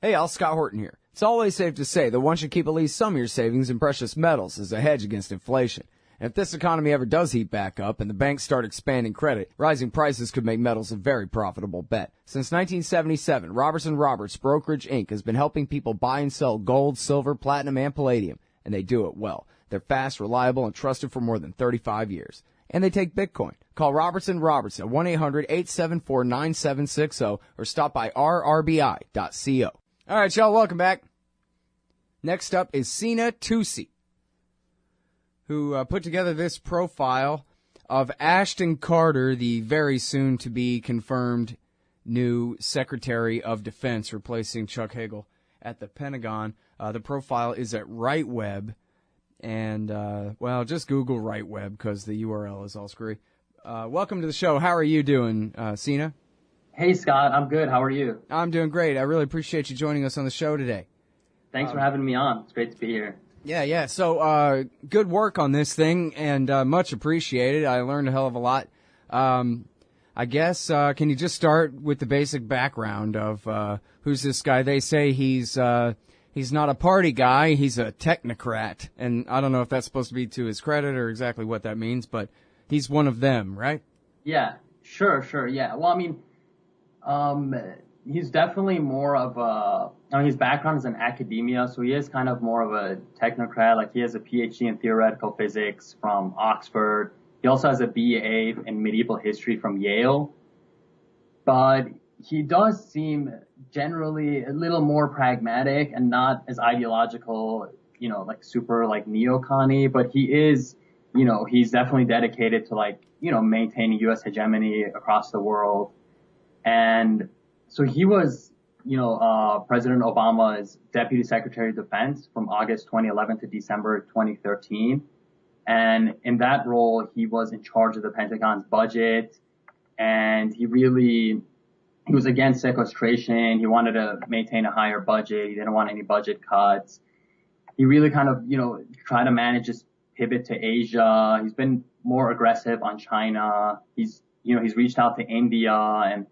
Hey, all, Scott Horton here. It's always safe to say that one should keep at least some of your savings in precious metals as a hedge against inflation. And if this economy ever does heat back up and the banks start expanding credit, rising prices could make metals a very profitable bet. Since 1977, Robertson Roberts Brokerage Inc. has been helping people buy and sell gold, silver, platinum, and palladium, and they do it well. They're fast, reliable, and trusted for more than 35 years. And they take Bitcoin. Call Robertson Roberts at 1-800-874-9760 or stop by rrbi.co. All right, y'all, welcome back. Next up is Sina Toossi, who put together this profile of Ashton Carter, the very soon-to-be confirmed new Secretary of Defense, replacing Chuck Hagel at the Pentagon. The profile is at RightWeb, and, just Google RightWeb because the URL is all screwy. Welcome to the show. How are you doing, Sina? Hey, Scott. I'm good. How are you? I'm doing great. I really appreciate you joining us on the show today. Thanks for having me on. It's great to be here. Yeah. So, good work on this thing, and much appreciated. I learned a hell of a lot. I guess, can you just start with the basic background of who's this guy? They say he's not a party guy, he's a technocrat. And I don't know if that's supposed to be to his credit or exactly what that means, but he's one of them, right? Yeah, sure, yeah. Well, I mean, he's definitely more of his background is in academia, so he is kind of more of a technocrat. Like, he has a PhD in theoretical physics from Oxford. He also has a BA in medieval history from Yale. But he does seem generally a little more pragmatic and not as ideological, like super like neocon-y, but he is, he's definitely dedicated to maintaining U.S. hegemony across the world. And so he was, President Obama's Deputy Secretary of Defense from August 2011 to December 2013. And in that role, he was in charge of the Pentagon's budget, and he was against sequestration. He wanted to maintain a higher budget. He didn't want any budget cuts. He really kind of, tried to manage his pivot to Asia. He's been more aggressive on China. He's reached out to India, and,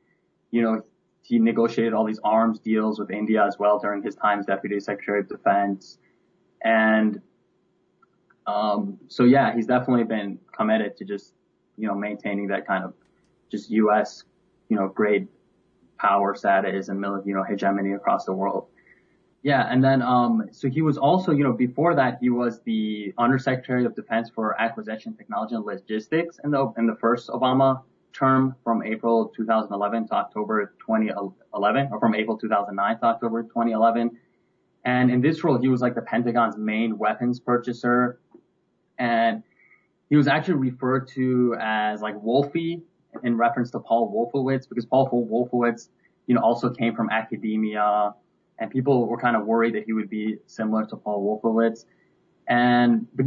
he negotiated all these arms deals with India as well during his time as Deputy Secretary of Defense. And, he's definitely been committed to just, maintaining that kind of just U.S., great power status and hegemony across the world. Yeah. And then, so he was also, before that, he was the Undersecretary of Defense for Acquisition, Technology, and Logistics in the first Obama term from April 2011 to October 2011, or from April 2009 to October 2011. And in this role, he was like the Pentagon's main weapons purchaser. And he was actually referred to as like Wolfie in reference to Paul Wolfowitz, because Paul Wolfowitz, also came from academia, and people were kind of worried that he would be similar to Paul Wolfowitz. But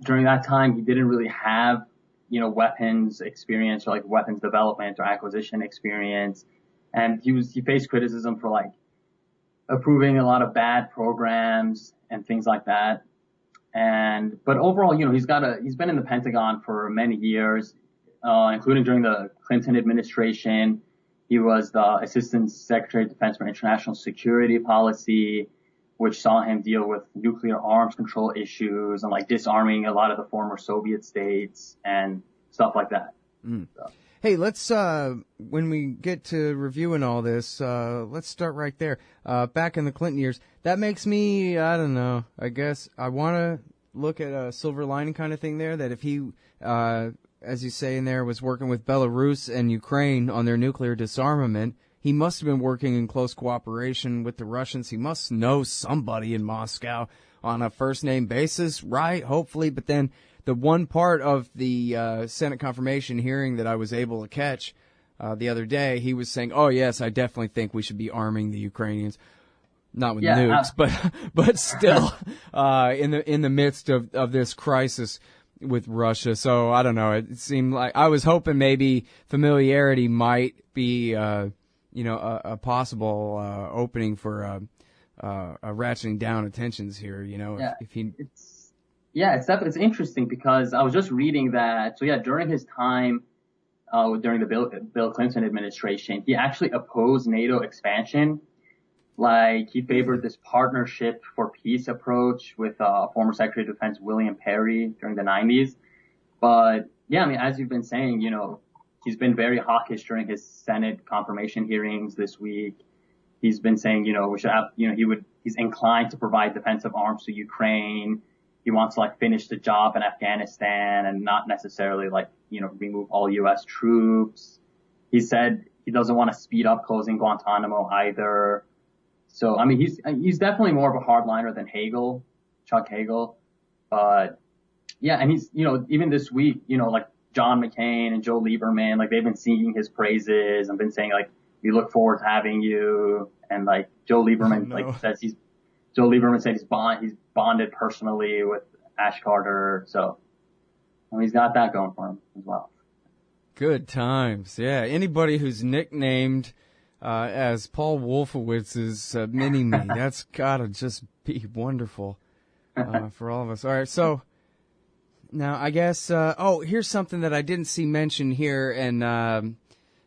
during that time, he didn't really have, weapons experience or like weapons development or acquisition experience. And he faced criticism for like approving a lot of bad programs and things like that. But overall, he's been in the Pentagon for many years, including during the Clinton administration. He was the Assistant Secretary of Defense for International Security Policy, which saw him deal with nuclear arms control issues and like disarming a lot of the former Soviet states and stuff like that. Mm. So. Hey, let's, when we get to reviewing all this, let's start right there. Back in the Clinton years, that makes me, I don't know, I guess I want to look at a silver lining kind of thing there, that if he, as you say in there, was working with Belarus and Ukraine on their nuclear disarmament, he must have been working in close cooperation with the Russians. He must know somebody in Moscow on a first-name basis, right? Hopefully. But then the one part of the Senate confirmation hearing that I was able to catch the other day, he was saying, oh, yes, I definitely think we should be arming the Ukrainians. Not with nukes, but still in the midst of this crisis with Russia. So I don't know. It seemed like I was hoping maybe familiarity might be a possible opening for a ratcheting down of tensions here. It's interesting because I was just reading that. So yeah, during his time during the Bill Clinton administration, he actually opposed NATO expansion. Like, he favored this partnership for peace approach with former Secretary of Defense William Perry during the 90s. But yeah, I mean, as you've been saying, he's been very hawkish during his Senate confirmation hearings this week. He's been saying, we should have, he's inclined to provide defensive arms to Ukraine. He wants to like finish the job in Afghanistan and not necessarily like, remove all U.S. troops. He said he doesn't want to speed up closing Guantanamo either. So, I mean, he's definitely more of a hardliner than Chuck Hagel. But yeah, and he's, even this week, like John McCain and Joe Lieberman, like they've been singing his praises and been saying like, we look forward to having you. And like Joe Lieberman, Joe Lieberman said he's bonded personally with Ash Carter. So, I mean, he's got that going for him as well. Good times. Yeah. Anybody who's nicknamed as Paul Wolfowitz's mini-me, that's gotta just be wonderful for all of us. All right. So now I guess, here's something that I didn't see mentioned here, and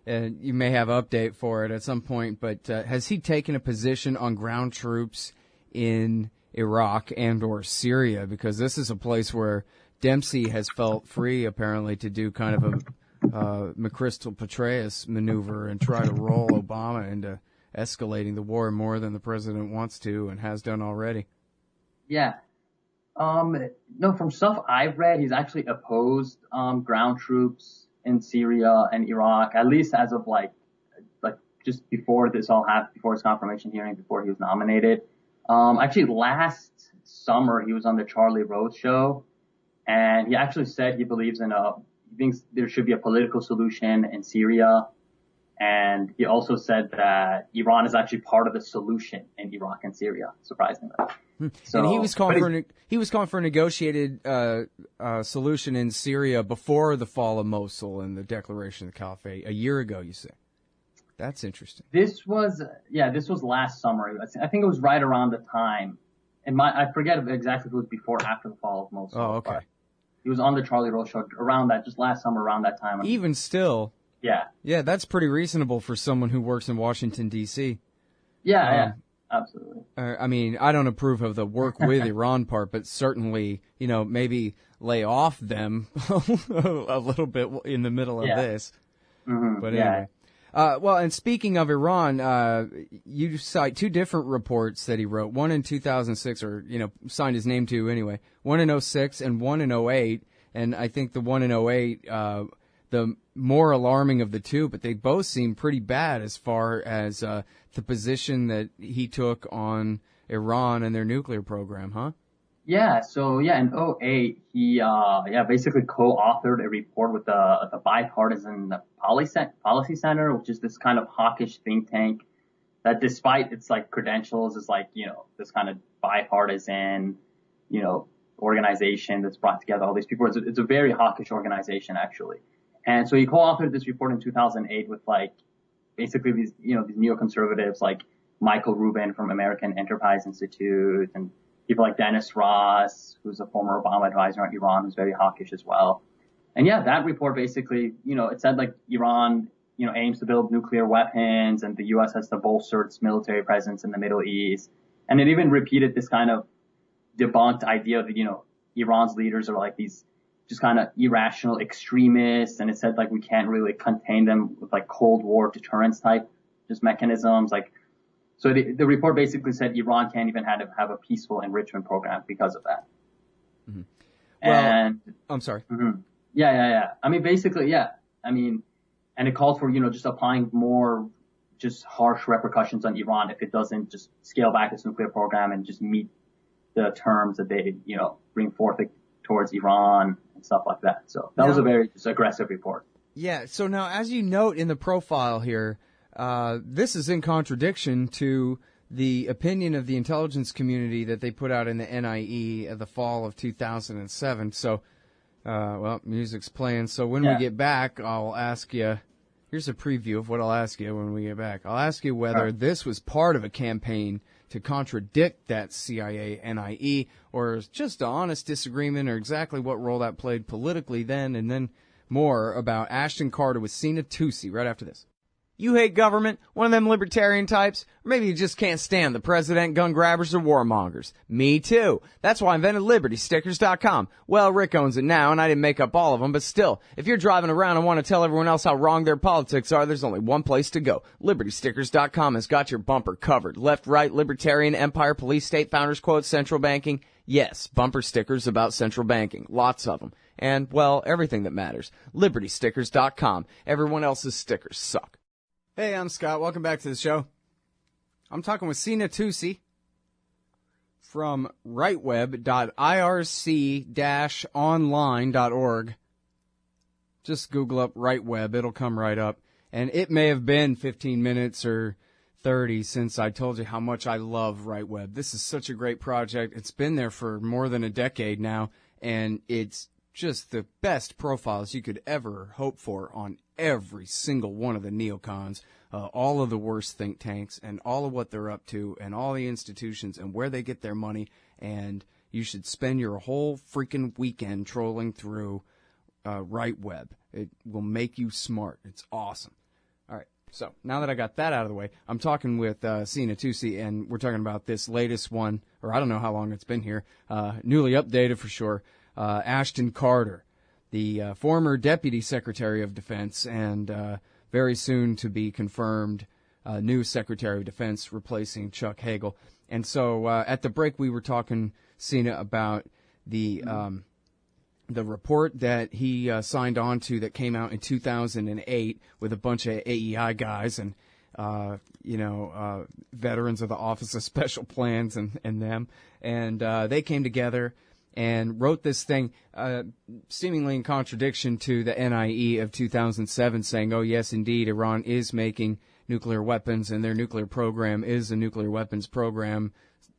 you may have an update for it at some point, but has he taken a position on ground troops in Iraq and or Syria? Because this is a place where Dempsey has felt free, apparently, to do kind of a McChrystal Petraeus maneuver and try to roll Obama into escalating the war more than the president wants to and has done already. Yeah. No, from stuff I've read, he's actually opposed ground troops in Syria and Iraq, at least as of like just before this all happened, before his confirmation hearing, before he was nominated. Actually last summer he was on the Charlie Rose show, and he actually said he thinks there should be a political solution in Syria. And he also said that Iran is actually part of the solution in Iraq and Syria, surprisingly. So, and he was calling for a negotiated solution in Syria before the fall of Mosul and the declaration of the Caliphate a year ago, you say. That's interesting. This was last summer. I think it was right around the time. And I forget exactly if it was before or after the fall of Mosul. Oh, okay. He was on the Charlie Rose show around that, just last summer around that time. Even still. Yeah. Yeah, that's pretty reasonable for someone who works in Washington, D.C. Yeah, absolutely. I mean, I don't approve of the work with Iran part, but certainly, maybe lay off them a little bit in the middle of this. Mm-hmm. But anyway. Well, and speaking of Iran, you cite two different reports that he wrote, one in 2006, or, signed his name to anyway, one in 2006 and one in 2008. And I think the one in 2008, the more alarming of the two, but they both seem pretty bad as far as the position that he took on Iran and their nuclear program, huh? Yeah, so in 2008, he basically co-authored a report with the Bipartisan Policy Center, which is this kind of hawkish think tank that, despite its like credentials, is like, this kind of bipartisan, organization that's brought together all these people. It's a very hawkish organization, actually. And so he co-authored this report in 2008 with like basically these neoconservatives like Michael Rubin from American Enterprise Institute and people like Dennis Ross, who's a former Obama advisor on Iran, who's very hawkish as well. And yeah, that report basically, it said like Iran, aims to build nuclear weapons and the U.S. has to bolster its military presence in the Middle East. And it even repeated this kind of debunked idea that, Iran's leaders are like these just kind of irrational extremists. And it said like we can't really contain them with like Cold War deterrence type just mechanisms. Like, so the report basically said Iran can't even have a peaceful enrichment program because of that. Mm-hmm. Well, I'm sorry. Mm-hmm. Yeah. I mean, basically, yeah. I mean, and it called for, just applying more just harsh repercussions on Iran if it doesn't just scale back its nuclear program and just meet the terms that they, bring forth towards Iran and stuff like that. So that was a very just aggressive report. Yeah. So now, as you note in the profile here, this is in contradiction to the opinion of the intelligence community that they put out in the NIE at the fall of 2007. So, music's playing. So when we get back, I'll ask you, here's a preview of what I'll ask you when we get back. I'll ask you whether this was part of a campaign to contradict that CIA NIE, or is just an honest disagreement, or exactly what role that played politically then, and then more about Ashton Carter with Sina Toossi right after this. You hate government? One of them libertarian types? Or maybe you just can't stand the president, gun grabbers, or warmongers. Me too. That's why I invented LibertyStickers.com. Well, Rick owns it now, and I didn't make up all of them, but still, if you're driving around and want to tell everyone else how wrong their politics are, there's only one place to go. LibertyStickers.com has got your bumper covered. Left, right, libertarian, empire, police, state, founders quote, central banking. Yes, bumper stickers about central banking. Lots of them. And, well, everything that matters. LibertyStickers.com. Everyone else's stickers suck. Hey, I'm Scott. Welcome back to the show. I'm talking with Sina Toossi from rightweb.irc-online.org. Just Google up RightWeb. It'll come right up. And it may have been 15 minutes or 30 since I told you how much I love RightWeb. This is such a great project. It's been there for more than a decade now, and it's just the best profiles you could ever hope for on every single one of the neocons, all of the worst think tanks, and all of what they're up to, and all the institutions, and where they get their money. And you should spend your whole freaking weekend trolling through RightWeb. It will make you smart. It's awesome. All right. So now that I got that out of the way, I'm talking with Sina Toossi, and we're talking about this latest one, or I don't know how long it's been here, newly updated for sure. Ashton Carter, the former Deputy Secretary of Defense and very soon to be confirmed new Secretary of Defense replacing Chuck Hagel. And so at the break we were talking, Sina, about the report that he signed on to that came out in 2008 with a bunch of AEI guys and veterans of the Office of Special Plans and them. And they came together and wrote this thing seemingly in contradiction to the NIE of 2007 saying, oh, yes, indeed, Iran is making nuclear weapons and their nuclear program is a nuclear weapons program.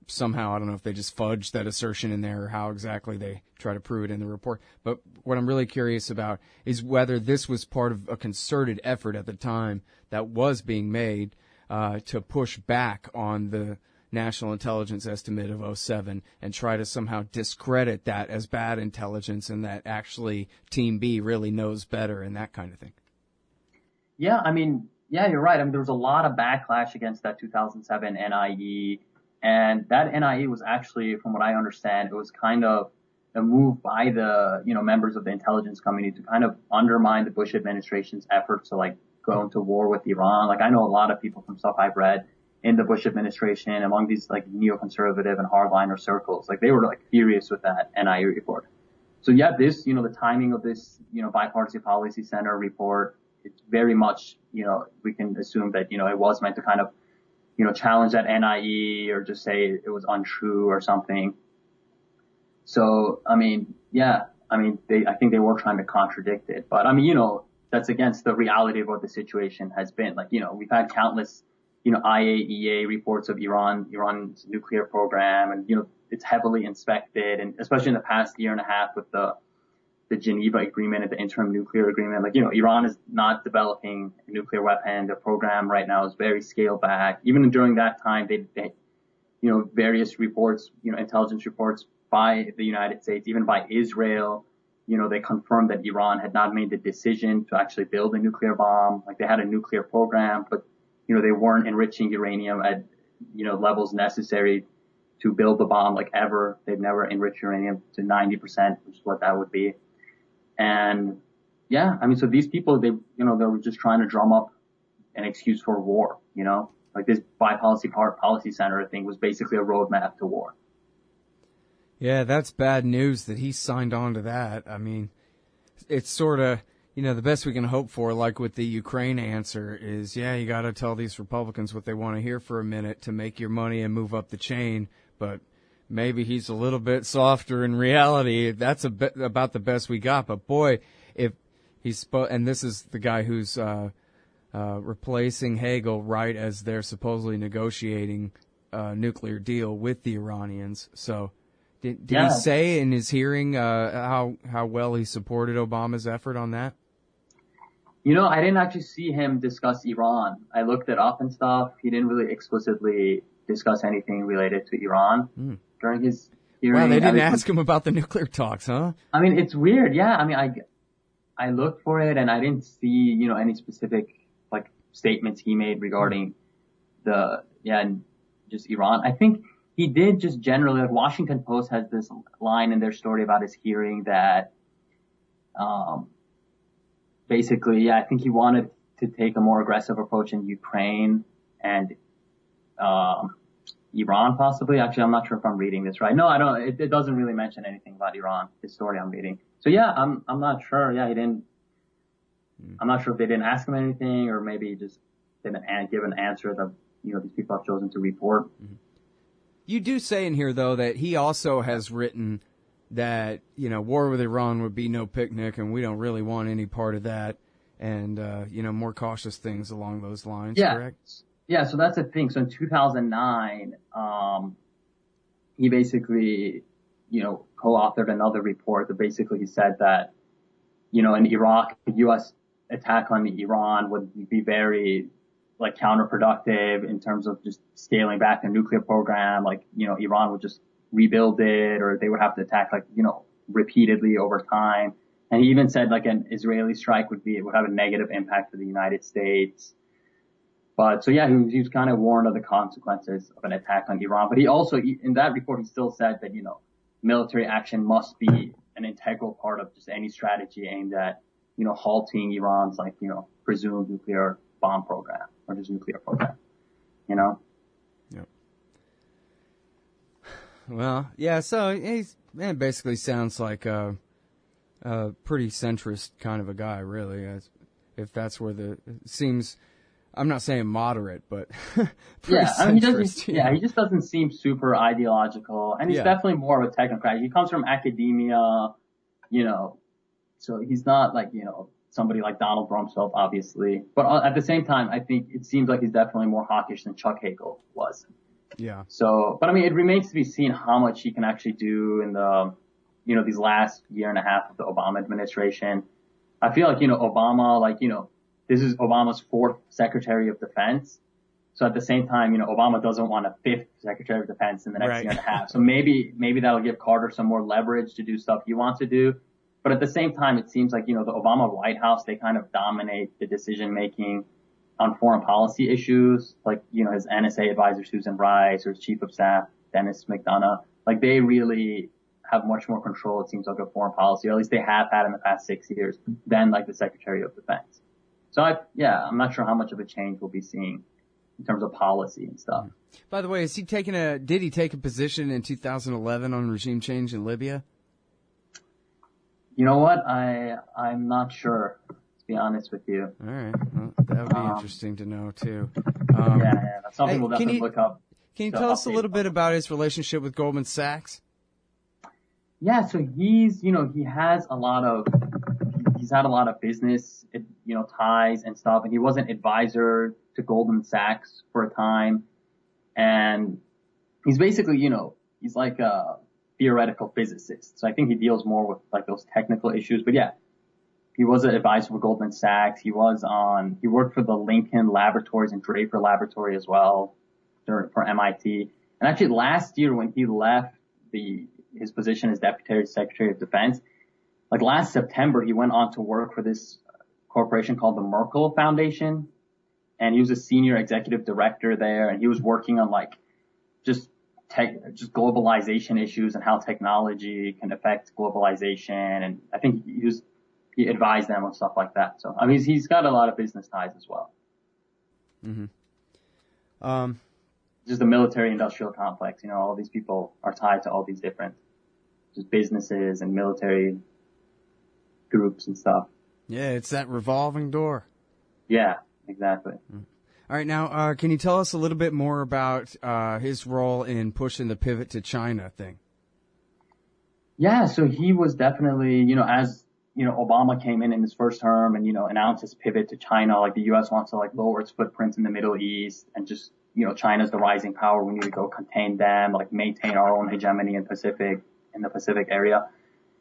Somehow, I don't know if they just fudged that assertion in there or how exactly they try to prove it in the report. But what I'm really curious about is whether this was part of a concerted effort at the time that was being made to push back on the National Intelligence Estimate of '07 and try to somehow discredit that as bad intelligence and that actually Team B really knows better and that kind of thing. Yeah, you're right. There was a lot of backlash against that 2007 NIE. And that NIE was actually, from what I understand, it was kind of a move by the, members of the intelligence community to kind of undermine the Bush administration's efforts to go into war with Iran. I know a lot of people from stuff I've read in the Bush administration among these neoconservative and hardliner circles. They were furious with that NIE report. So yeah, this, the timing of this, bipartisan policy center report, it's very much, we can assume that, it was meant to kind of, challenge that NIE or just say it was untrue or something. So, I think they were trying to contradict it, but that's against the reality of what the situation has been. We've had countless, IAEA reports of Iran's nuclear program and, it's heavily inspected and especially in the past year and a half with the Geneva Agreement and the interim nuclear agreement. Iran is not developing a nuclear weapon. The program right now is very scaled back. Even during that time, they various reports, intelligence reports by the United States, even by Israel, they confirmed that Iran had not made the decision to actually build a nuclear bomb. They had a nuclear program, but, they weren't enriching uranium at, levels necessary to build the bomb ever. They've never enriched uranium to 90%, which is what that would be. And yeah, so these people, they were just trying to drum up an excuse for war, this policy center thing was basically a roadmap to war. Yeah, that's bad news that he signed on to that. It's sort of, the best we can hope for, with the Ukraine answer is, yeah, you got to tell these Republicans what they want to hear for a minute to make your money and move up the chain. But maybe he's a little bit softer in reality. That's about the best we got. But boy, if he's and this is the guy who's replacing Hagel right as they're supposedly negotiating a nuclear deal with the Iranians. So did he say in his hearing how well he supported Obama's effort on that? I didn't actually see him discuss Iran. I looked it up and stuff. He didn't really explicitly discuss anything related to Iran during his hearing. Wow, they didn't ask him about the nuclear talks, huh? It's weird. Yeah. I looked for it and I didn't see, any specific, statements he made regarding just Iran. I think he did just generally, like Washington Post has this line in their story about his hearing that, basically, I think he wanted to take a more aggressive approach in Ukraine and, Iran possibly. Actually, I'm not sure if I'm reading this right. No, I don't. It doesn't really mention anything about Iran, this story I'm reading. So yeah, I'm not sure. Yeah, he didn't. I'm not sure if they didn't ask him anything, or maybe he just didn't give an answer that these people have chosen to report. You do say in here though that he also has written that war with Iran would be no picnic, and we don't really want any part of that, and more cautious things along those lines. Yeah. Correct? Yeah, so that's the thing. So in 2009, he basically, co-authored another report that basically said that, in Iraq, the U.S. attack on Iran would be very, like, counterproductive in terms of just scaling back the nuclear program. Like, Iran would just rebuild it, or they would have to attack, like, repeatedly over time. And he even said, like, an Israeli strike it would have a negative impact for the United States. But so yeah, he was kind of warned of the consequences of an attack on Iran. But he also, in that report, he still said that, military action must be an integral part of just any strategy aimed at, halting Iran's, like, presumed nuclear bomb program or just nuclear program, Yep. Well, yeah, so it basically sounds like a pretty centrist kind of a guy, really, if that's where seems. I'm not saying moderate, but yeah, I mean, he just doesn't seem super ideological, and he's definitely more of a technocrat. He comes from academia, so he's not like, somebody like Donald Rumsfeld, obviously. But at the same time, I think it seems like he's definitely more hawkish than Chuck Hagel was. Yeah. So, but I mean, it remains to be seen how much he can actually do in the, these last year and a half of the Obama administration. I feel like, Obama, like, this is Obama's fourth Secretary of Defense. So at the same time, Obama doesn't want a fifth Secretary of Defense in the next year and a half. So maybe that'll give Carter some more leverage to do stuff he wants to do. But at the same time, it seems like, the Obama White House, they kind of dominate the decision making on foreign policy issues. Like, his NSA advisor, Susan Rice, or his Chief of Staff, Dennis McDonough. Like, they really have much more control, it seems like, of foreign policy, or at least they have had in the past 6 years, than like the Secretary of Defense. So I'm not sure how much of a change we'll be seeing in terms of policy and stuff. By the way, did he take a position in 2011 on regime change in Libya? You know what? I'm not sure, to be honest with you. All right. Well, that would be interesting to know too. That's something we'll definitely look up. Can you tell us a little bit about his relationship with Goldman Sachs? Yeah, so he's had a lot of business, ties and stuff, and he was an advisor to Goldman Sachs for a time. And he's basically, he's like a theoretical physicist. So I think he deals more with like those technical issues. But yeah, he was an advisor for Goldman Sachs. He worked for the Lincoln Laboratories and Draper Laboratory as well for MIT. And actually last year when he left his position as Deputy Secretary of Defense, like last September, he went on to work for this corporation called the Merkel Foundation. And he was a senior executive director there. And he was working on like just globalization issues and how technology can affect globalization. And I think he advised them on stuff like that. So, I mean, he's got a lot of business ties as well. Mm-hmm. Just the military industrial complex, all these people are tied to all these different just businesses and military groups and stuff. Yeah, it's that revolving door. Yeah, exactly. All right, now, can you tell us a little bit more about his role in pushing the pivot to China thing? Yeah, so he was definitely, as, Obama came in his first term and, announced his pivot to China, like the U.S. wants to like lower its footprint in the Middle East and just, China's the rising power. We need to go contain them, like maintain our own hegemony in the Pacific area.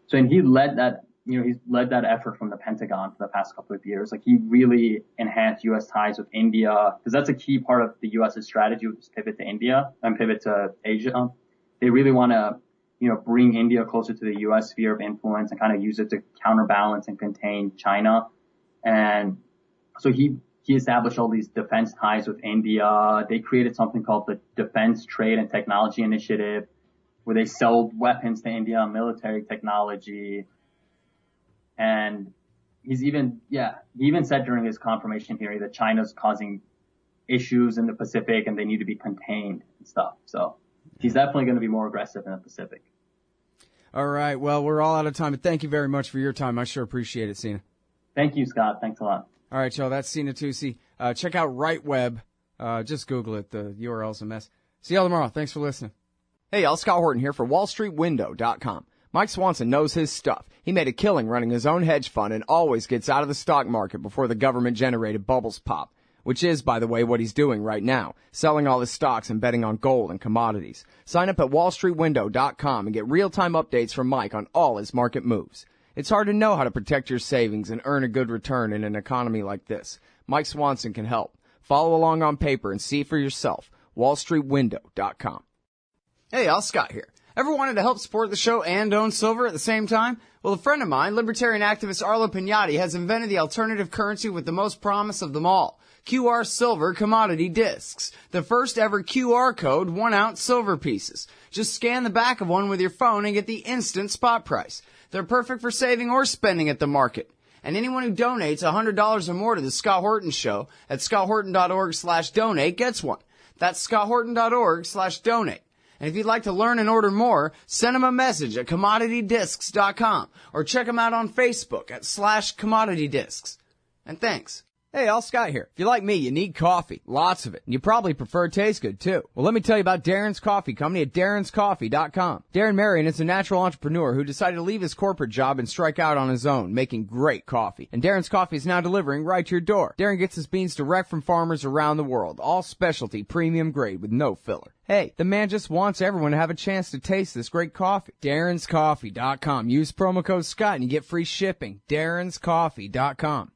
So, and he led that, he's led that effort from the Pentagon for the past couple of years. Like he really enhanced U.S. ties with India because that's a key part of the U.S.'s strategy with this pivot to India and pivot to Asia. They really want to, bring India closer to the U.S. sphere of influence and kind of use it to counterbalance and contain China. And so he he established all these defense ties with India. They created something called the Defense Trade and Technology Initiative, where they sold weapons to India, military technology. And he even said during his confirmation hearing that China's causing issues in the Pacific and they need to be contained and stuff. So he's definitely going to be more aggressive in the Pacific. All right. Well, we're all out of time, but thank you very much for your time. I sure appreciate it, Sina. Thank you, Scott. Thanks a lot. All right, y'all. That's Sina Toossi. Check out RightWeb. Just Google it. The URL's a mess. See y'all tomorrow. Thanks for listening. Hey, y'all. Scott Horton here for WallStreetWindow.com. Mike Swanson knows his stuff. He made a killing running his own hedge fund and always gets out of the stock market before the government-generated bubbles pop, which is, by the way, what he's doing right now, selling all his stocks and betting on gold and commodities. Sign up at WallStreetWindow.com and get real-time updates from Mike on all his market moves. It's hard to know how to protect your savings and earn a good return in an economy like this. Mike Swanson can help. Follow along on paper and see for yourself. WallStreetWindow.com. Hey, y'all, Scott here. Ever wanted to help support the show and own silver at the same time? Well, a friend of mine, libertarian activist Arlo Pignati, has invented the alternative currency with the most promise of them all. QR Silver Commodity Discs. The first ever QR code 1-ounce silver pieces. Just scan the back of one with your phone and get the instant spot price. They're perfect for saving or spending at the market. And anyone who donates $100 or more to the Scott Horton Show at scotthorton.org/donate gets one. That's scotthorton.org/donate. And if you'd like to learn and order more, send them a message at commoditydiscs.com or check them out on Facebook at /commoditydiscs. And thanks. Hey, all, Scott here. If you're like me, you need coffee. Lots of it. And you probably prefer it taste good, too. Well, let me tell you about Darren's Coffee Company at darrenscoffee.com. Darren Marion is a natural entrepreneur who decided to leave his corporate job and strike out on his own, making great coffee. And Darren's Coffee is now delivering right to your door. Darren gets his beans direct from farmers around the world. All specialty, premium grade with no filler. Hey, the man just wants everyone to have a chance to taste this great coffee. darrenscoffee.com. Use promo code Scott and you get free shipping. darrenscoffee.com.